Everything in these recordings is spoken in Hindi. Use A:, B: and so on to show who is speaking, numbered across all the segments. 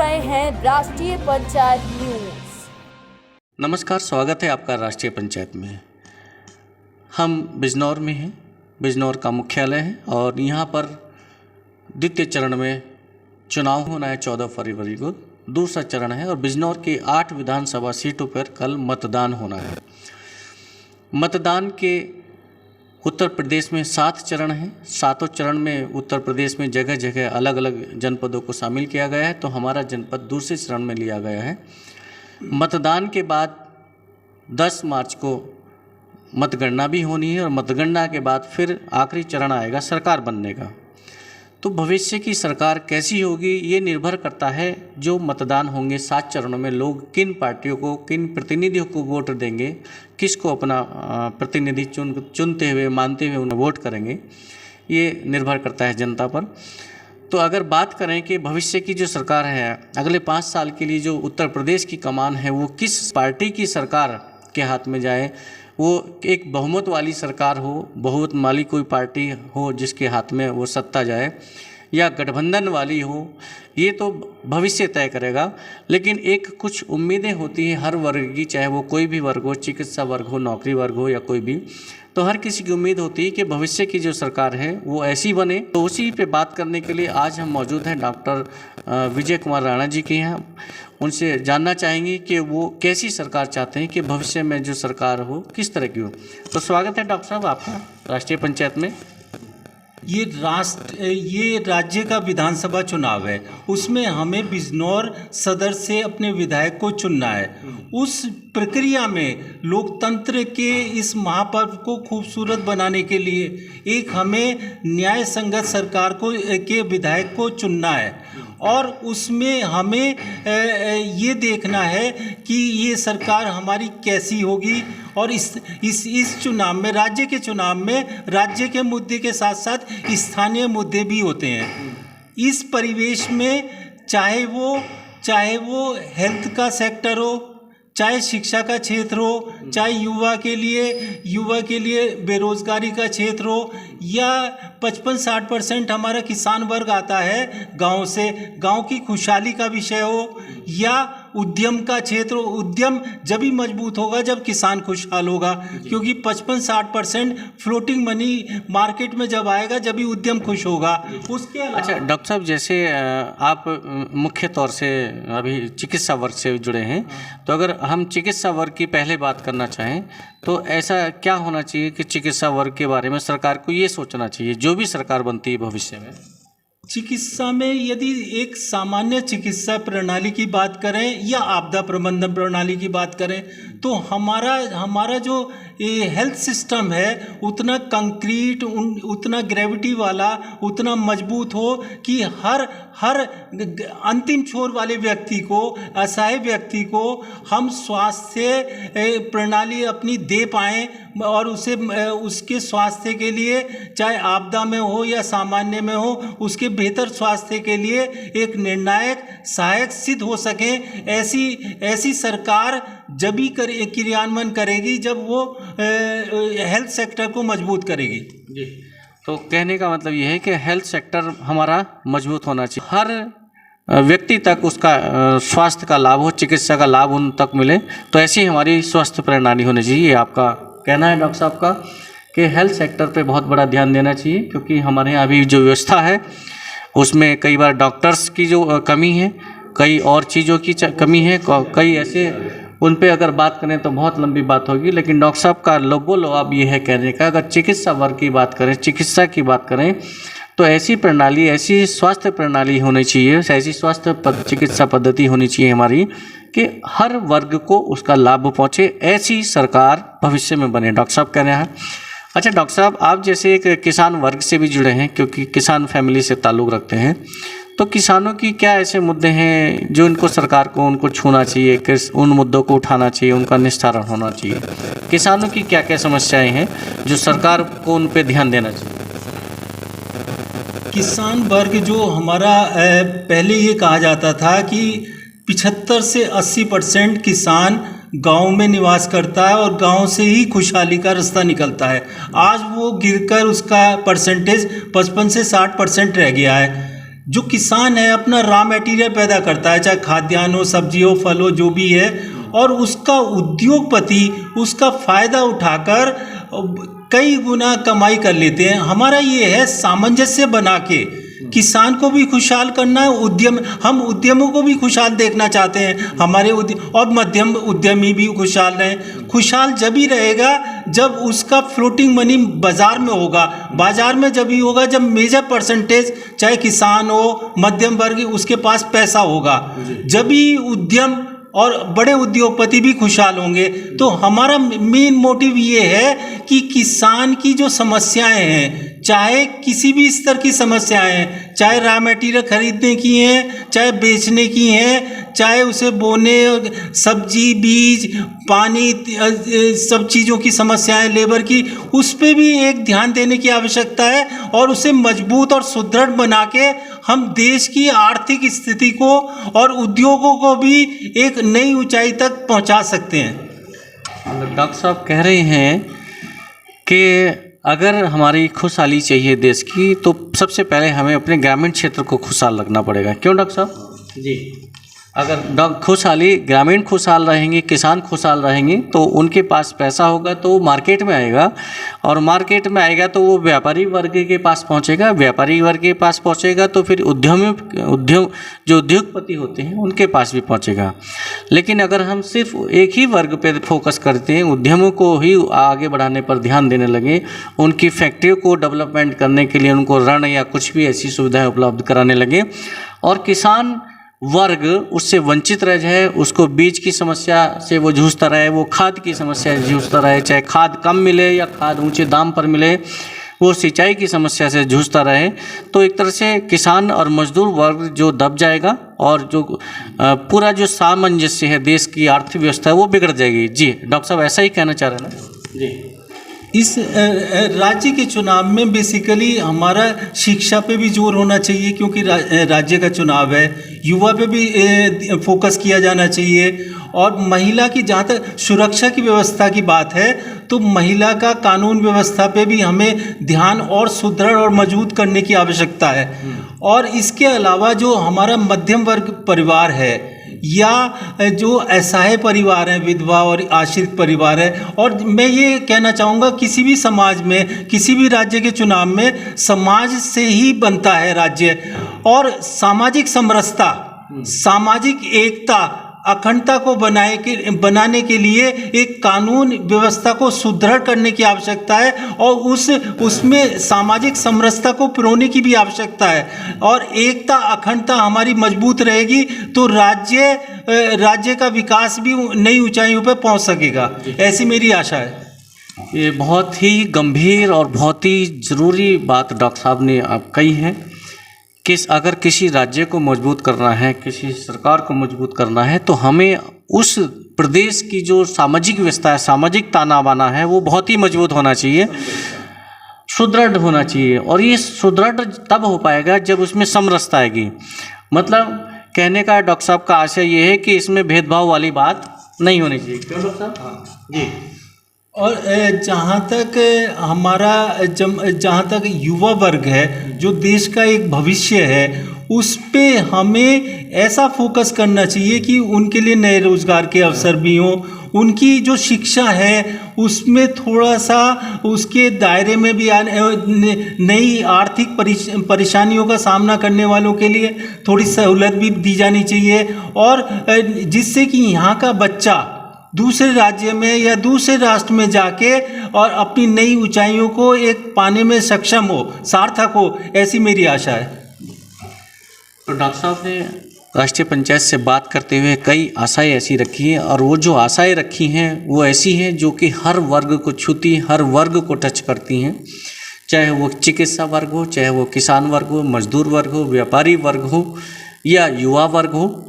A: रहे हैं राष्ट्रीय पंचायत न्यूज।
B: नमस्कार, स्वागत है आपका राष्ट्रीय पंचायत में। हम बिजनौर में हैं, बिजनौर का मुख्यालय है और यहाँ पर द्वितीय चरण में चुनाव होना है 14 फरवरी को। दूसरा चरण है और बिजनौर की 8 विधानसभा सीटों पर कल मतदान होना है। मतदान के उत्तर प्रदेश में 7 चरण हैं। 7 चरण में उत्तर प्रदेश में जगह जगह अलग अलग जनपदों को शामिल किया गया है, तो हमारा जनपद दूसरे चरण में लिया गया है। मतदान के बाद 10 मार्च को मतगणना भी होनी है और मतगणना के बाद फिर आखिरी चरण आएगा सरकार बनने का। तो भविष्य की सरकार कैसी होगी ये निर्भर करता है जो मतदान होंगे 7 चरणों में, लोग किन पार्टियों को, किन प्रतिनिधियों को वोट देंगे, किसको अपना प्रतिनिधि चुनते हुए, मानते हुए उन्हें वोट करेंगे, ये निर्भर करता है जनता पर। तो अगर बात करें कि भविष्य की जो सरकार है, अगले 5 साल के लिए जो उत्तर प्रदेश की कमान है वो किस पार्टी की सरकार के हाथ में जाए, वो एक बहुमत वाली सरकार हो, बहुमत वाली कोई पार्टी हो जिसके हाथ में वो सत्ता जाए, या गठबंधन वाली हो, ये तो भविष्य तय करेगा। लेकिन एक कुछ उम्मीदें होती हैं हर वर्ग की, चाहे वो कोई भी वर्ग हो, चिकित्सा वर्ग हो, नौकरी वर्ग हो या कोई भी, तो हर किसी की उम्मीद होती है कि भविष्य की जो सरकार है वो ऐसी बने। तो उसी पे बात करने के लिए आज हम मौजूद हैं डॉक्टर विजय कुमार राणा जी के यहाँ। उनसे जानना चाहेंगे कि वो कैसी सरकार चाहते हैं कि भविष्य में जो सरकार हो किस तरह की हो। तो स्वागत है डॉक्टर साहब आपका राष्ट्रीय पंचायत में।
C: ये राज्य का विधानसभा चुनाव है, उसमें हमें बिजनौर सदर से अपने विधायक को चुनना है। उस प्रक्रिया में लोकतंत्र के इस महापर्व को खूबसूरत बनाने के लिए एक हमें न्याय संगत सरकार को के विधायक को चुनना है और उसमें हमें ये देखना है कि ये सरकार हमारी कैसी होगी। और इस चुनाव में, राज्य के चुनाव में, राज्य के मुद्दे के साथ साथ स्थानीय मुद्दे भी होते हैं। इस परिवेश में चाहे वो हेल्थ का सेक्टर हो, चाहे शिक्षा का क्षेत्र हो, चाहे युवा के लिए बेरोजगारी का क्षेत्र हो, या 55-60% हमारा किसान वर्ग आता है गांव से, गांव की खुशहाली का विषय हो, या उद्यम का क्षेत्र हो। उद्यम जब ही मजबूत होगा जब किसान खुशहाल होगा, क्योंकि 55-60% फ्लोटिंग मनी मार्केट में जब आएगा जब ही उद्यम खुश होगा। उसके अलावा
B: अच्छा डॉक्टर साहब, जैसे आप मुख्य तौर से अभी चिकित्सा वर्ग से जुड़े हैं, तो अगर हम चिकित्सा वर्ग की पहले बात करना चाहें तो ऐसा क्या होना चाहिए कि चिकित्सा वर्ग के बारे में सरकार को ये सोचना चाहिए जो भी सरकार बनती है भविष्य में?
C: चिकित्सा में यदि एक सामान्य चिकित्सा प्रणाली की बात करें या आपदा प्रबंधन प्रणाली की बात करें, तो हमारा जो ये हेल्थ सिस्टम है उतना कंक्रीट, उतना ग्रेविटी वाला, उतना मजबूत हो कि हर अंतिम छोर वाले व्यक्ति को, असहाय व्यक्ति को हम स्वास्थ्य प्रणाली अपनी दे पाएँ और उसके स्वास्थ्य के लिए, चाहे आपदा में हो या सामान्य में हो, उसके बेहतर स्वास्थ्य के लिए एक निर्णायक सहायक सिद्ध हो सके। ऐसी सरकार जब ही क्रियान्वयन करेगी जब वो हेल्थ सेक्टर को मजबूत करेगी।
B: जी, तो कहने का मतलब ये है कि हेल्थ सेक्टर हमारा मजबूत होना चाहिए, हर व्यक्ति तक उसका स्वास्थ्य का लाभ हो, चिकित्सा का लाभ उन तक मिले, तो ऐसी हमारी स्वास्थ्य प्रणाली होनी चाहिए। आपका कहना है डॉक्टर साहब का कि हेल्थ सेक्टर पे बहुत बड़ा ध्यान देना चाहिए, क्योंकि हमारे यहाँ अभी जो व्यवस्था है उसमें कई बार डॉक्टर्स की जो कमी है, कई और चीज़ों की कमी है, कई ऐसे, उन पे अगर बात करें तो बहुत लंबी बात होगी। लेकिन डॉक्टर साहब का लोब ये है कहने का, अगर चिकित्सा वर्ग की बात करें, चिकित्सा की बात करें, तो ऐसी प्रणाली, ऐसी स्वास्थ्य प्रणाली होनी चाहिए, ऐसी स्वास्थ्य चिकित्सा पद्धति होनी चाहिए हमारी कि हर वर्ग को उसका लाभ पहुँचे। ऐसी सरकार भविष्य में बने, डॉक्टर साहब कह रहे हैं। अच्छा डॉक्टर साहब, आप जैसे एक किसान वर्ग से भी जुड़े हैं, क्योंकि किसान फैमिली से ताल्लुक़ रखते हैं, तो किसानों की क्या ऐसे मुद्दे हैं जो इनको सरकार को उनको छूना चाहिए, उन मुद्दों को उठाना चाहिए, उनका निस्तारण होना चाहिए? किसानों की क्या क्या समस्याएं हैं जो सरकार को उन पे ध्यान देना चाहिए?
C: किसान वर्ग जो हमारा, पहले ये कहा जाता था कि 75 से 80% किसान गांव में निवास करता है और गांव से ही खुशहाली का रास्ता निकलता है। आज वो गिरकर उसका परसेंटेज 55 से 60% रह गया है। जो किसान है अपना रॉ मटेरियल पैदा करता है, चाहे खाद्यान्न हो, सब्जी हो, फल हो, जो भी है, और उसका उद्योगपति उसका फ़ायदा उठाकर कई गुना कमाई कर लेते हैं। हमारा ये है सामंजस्य बना के किसान को भी खुशहाल करना है, हम उद्यमों को भी खुशहाल देखना चाहते हैं, हमारे और मध्यम उद्यमी भी खुशहाल रहें। खुशहाल जब ही रहेगा जब उसका फ्लोटिंग मनी बाज़ार में होगा, बाज़ार में जब ही होगा जब मेजर परसेंटेज चाहे किसान हो, मध्यम वर्ग, उसके पास पैसा होगा, जब ही उद्यम और बड़े उद्योगपति भी खुशहाल होंगे। तो हमारा मेन मोटिव ये है कि किसान की जो समस्याएं हैं, चाहे किसी भी स्तर की समस्याएं हैं, चाहे रॉ मटेरियल खरीदने की हैं, चाहे बेचने की हैं, चाहे उसे बोने, सब्जी, बीज, पानी, सब चीज़ों की समस्याएं, लेबर की, उस पर भी एक ध्यान देने की आवश्यकता है और उसे मजबूत और सुदृढ़ बना के हम देश की आर्थिक स्थिति को और उद्योगों को भी एक नई ऊंचाई तक पहुंचा सकते हैं।
B: डॉक्टर साहब कह रहे हैं कि अगर हमारी खुशहाली चाहिए देश की तो सबसे पहले हमें अपने ग्रामीण क्षेत्र को खुशहाल रखना पड़ेगा। क्यों डॉक्टर साहब? जी, अगर ग्रामीण खुशहाल रहेंगे, किसान खुशहाल रहेंगे तो उनके पास पैसा होगा तो वो मार्केट में आएगा, और मार्केट में आएगा तो वो व्यापारी वर्ग के पास पहुंचेगा, व्यापारी वर्ग के पास पहुंचेगा तो फिर जो उद्योगपति होते हैं उनके पास भी पहुंचेगा। लेकिन अगर हम सिर्फ एक ही वर्ग पर फोकस करते हैं, उद्यमों को ही आगे बढ़ाने पर ध्यान देने लगे, उनकी फैक्ट्रियों को डेवलपमेंट करने के लिए उनको ऋण या कुछ भी ऐसी सुविधाएँ उपलब्ध कराने लगे, और किसान वर्ग उससे वंचित रह जाए, उसको बीज की समस्या से वो जूझता रहे, वो खाद की समस्या से जूझता रहे, चाहे खाद कम मिले या खाद ऊंचे दाम पर मिले, वो सिंचाई की समस्या से जूझता रहे, तो एक तरह से किसान और मजदूर वर्ग जो दब जाएगा और जो पूरा जो सामंजस्य है देश की आर्थिक व्यवस्था है वो बिगड़ जाएगी। जी डॉक्टर साहब ऐसा ही कहना चाह रहे हैं ना? जी,
C: इस राज्य के चुनाव में बेसिकली हमारा शिक्षा पे भी जोर होना चाहिए, क्योंकि राज्य का चुनाव है, युवा पे भी फोकस किया जाना चाहिए, और महिला की, जहाँ तक सुरक्षा की व्यवस्था की बात है तो महिला का कानून व्यवस्था पे भी हमें ध्यान और सुदृढ़ और मजबूत करने की आवश्यकता है। और इसके अलावा जो हमारा मध्यम वर्ग परिवार है या जो असहाय परिवार हैं, विधवा और आश्रित परिवार है, और मैं ये कहना चाहूँगा किसी भी समाज में, किसी भी राज्य के चुनाव में समाज से ही बनता है राज्य, और सामाजिक समरसता, सामाजिक एकता, अखंडता को बनाने के लिए एक कानून व्यवस्था को सुदृढ़ करने की आवश्यकता है, और उसमें सामाजिक समरसता को पिरोने की भी आवश्यकता है, और एकता, अखंडता हमारी मजबूत रहेगी तो राज्य का विकास भी नई ऊंचाइयों पर पहुंच सकेगा, ऐसी मेरी आशा है।
B: ये बहुत ही गंभीर और बहुत ही ज़रूरी बात डॉक्टर साहब ने आप कही है कि अगर किसी राज्य को मजबूत करना है, किसी सरकार को मजबूत करना है, तो हमें उस प्रदेश की जो सामाजिक व्यवस्था है, सामाजिक ताना बाना है, वो बहुत ही मजबूत होना चाहिए, सुदृढ़ होना चाहिए। और ये सुदृढ़ तब हो पाएगा जब उसमें समरसता आएगी। मतलब कहने का डॉक्टर साहब का आशय ये है कि इसमें भेदभाव वाली बात नहीं होनी चाहिए। क्यों डॉक्टर साहब? हाँ जी।
C: और जहाँ तक युवा वर्ग है, जो देश का एक भविष्य है, उस पे हमें ऐसा फोकस करना चाहिए कि उनके लिए नए रोजगार के अवसर भी हों, उनकी जो शिक्षा है उसमें थोड़ा सा उसके दायरे में भी नई आर्थिक परेशानियों का सामना करने वालों के लिए थोड़ी सहूलत भी दी जानी चाहिए, और जिससे कि यहाँ का बच्चा दूसरे राज्य में या दूसरे राष्ट्र में जाके और अपनी नई ऊंचाइयों को एक पाने में सक्षम हो, सार्थक हो, ऐसी मेरी आशा है।
B: तो डॉक्टर साहब ने राष्ट्रीय पंचायत से बात करते हुए कई आशाएं ऐसी रखी हैं, और वो जो आशाएं रखी हैं वो ऐसी हैं जो कि हर वर्ग को छूती, हर वर्ग को टच करती हैं, चाहे वो चिकित्सा वर्ग हो, चाहे वो किसान वर्ग हो, मजदूर वर्ग हो, व्यापारी वर्ग हो या युवा वर्ग हो।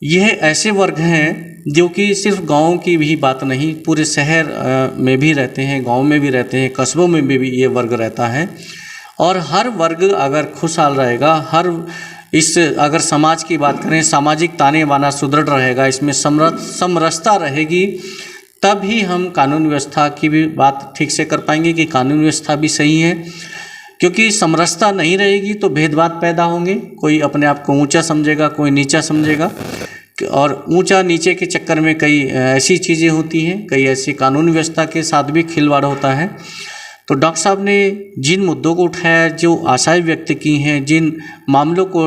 B: यह ऐसे वर्ग हैं जो कि सिर्फ गाँव की भी बात नहीं, पूरे शहर में भी रहते हैं, गाँव में भी रहते हैं, कस्बों में भी ये वर्ग रहता है। और हर वर्ग अगर खुशहाल रहेगा, अगर समाज की बात करें, सामाजिक ताने बाना सुदृढ़ रहेगा, इसमें समरसता रहेगी, तब ही हम कानून व्यवस्था की भी बात ठीक से कर पाएंगे कि कानून व्यवस्था भी सही है। क्योंकि समरसता नहीं रहेगी तो भेदभाव पैदा होंगे, कोई अपने आप को ऊंचा समझेगा, कोई नीचा समझेगा, और ऊंचा नीचे के चक्कर में कई ऐसी चीज़ें होती हैं, कई ऐसी कानून व्यवस्था के साथ भी खिलवाड़ होता है। तो डॉक्टर साहब ने जिन मुद्दों को उठाया, जो आशाएं व्यक्त की हैं, जिन मामलों को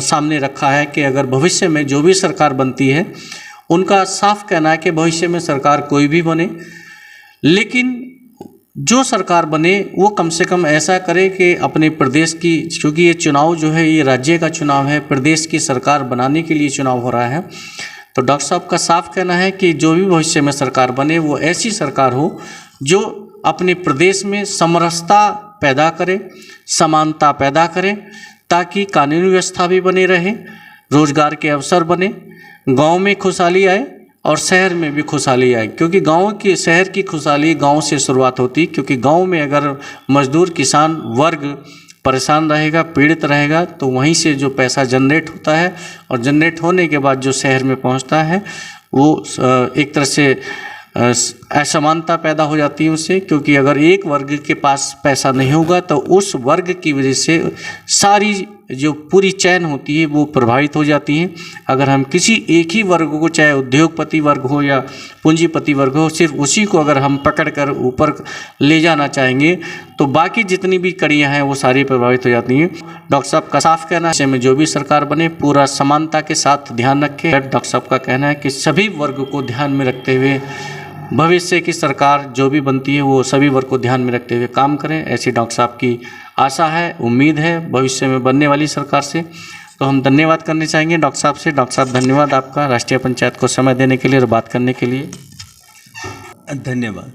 B: सामने रखा है कि अगर भविष्य में जो भी सरकार बनती है, उनका साफ कहना है कि भविष्य में सरकार कोई भी बने, लेकिन जो सरकार बने वो कम से कम ऐसा करे कि अपने प्रदेश की, क्योंकि ये चुनाव जो है ये राज्य का चुनाव है, प्रदेश की सरकार बनाने के लिए चुनाव हो रहा है। तो डॉक्टर साहब का साफ कहना है कि जो भी भविष्य में सरकार बने वो ऐसी सरकार हो जो अपने प्रदेश में समरसता पैदा करे, समानता पैदा करे, ताकि कानूनी व्यवस्था भी बनी रहे, रोजगार के अवसर बने, गांव में खुशहाली आए और शहर में भी खुशहाली आए। क्योंकि शहर की खुशहाली गांव से शुरुआत होती, क्योंकि गांव में अगर मजदूर किसान वर्ग परेशान रहेगा, पीड़ित रहेगा, तो वहीं से जो पैसा जनरेट होता है और जनरेट होने के बाद जो शहर में पहुंचता है वो एक तरह से असमानता पैदा हो जाती है उससे। क्योंकि अगर एक वर्ग के पास पैसा नहीं होगा तो उस वर्ग की वजह से सारी जो पूरी चैन होती है वो प्रभावित हो जाती है। अगर हम किसी एक ही वर्ग को, चाहे उद्योगपति वर्ग हो या पूंजीपति वर्ग हो, सिर्फ उसी को अगर हम पकड़कर ऊपर ले जाना चाहेंगे तो बाकी जितनी भी कड़ियाँ हैं वो सारी प्रभावित हो जाती हैं। डॉक्टर साहब का साफ कहना है में जो भी सरकार बने पूरा समानता के साथ ध्यान रखे। डॉक्टर साहब का कहना है कि सभी वर्ग को ध्यान में रखते हुए भविष्य की सरकार जो भी बनती है वो सभी वर्ग को ध्यान में रखते हुए काम करें, ऐसी डॉक्टर साहब की आशा है, उम्मीद है भविष्य में बनने वाली सरकार से। तो हम धन्यवाद करने चाहेंगे डॉक्टर साहब से। डॉक्टर साहब धन्यवाद आपका राष्ट्रीय पंचायत को समय देने के लिए और बात करने के लिए।
C: धन्यवाद।